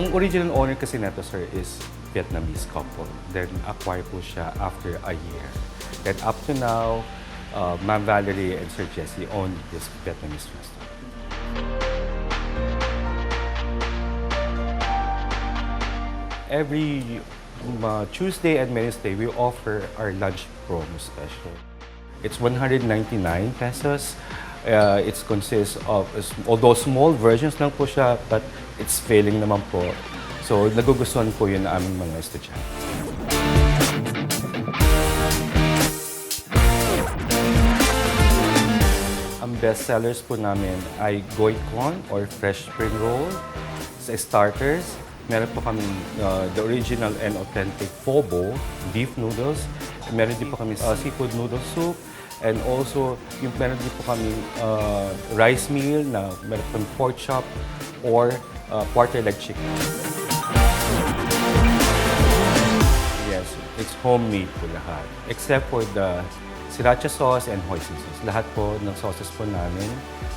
Ang original owner kasi neto, sir, is Vietnamese couple. Then, acquire po siya after a year. Then, up to now, Ma'am Valerie and Sir Jesse own this Vietnamese restaurant. Every Tuesday and Wednesday, we offer our lunch promo special. It's 199 pesos. It consists of, although small versions lang po siya, but it's filling naman po. So, nagugustuhan po yun ng aming mga estudyante. Ang best sellers po namin ay goy corn or fresh spring roll. Sa starters, meron po kami the original and authentic pho bo, beef noodles. Meron din po kami seafood noodle soup. And also, meron din po kami rice meal na meron po pork chop or quarter leg chicken. Yes, it's homemade po lahat. Except for the sriracha sauce and hoisin sauce. Lahat po ng sauces po namin.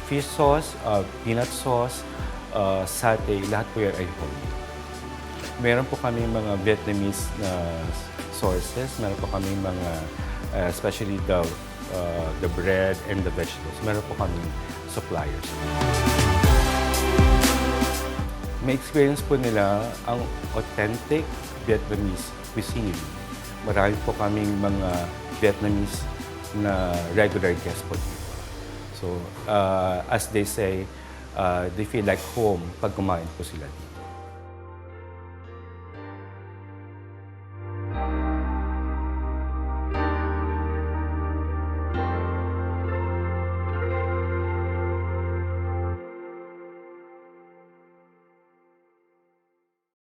Fish sauce, peanut sauce, satay, lahat po yan ay homemade. Meron po kami mga Vietnamese na sources. Meron po kami mga, especially the bread and the vegetables. Meron po kami suppliers. May experience po nila ang authentic Vietnamese cuisine. Marami po kaming mga Vietnamese na regular guests po dito. So, as they say, they feel like home pag kumain po sila dito.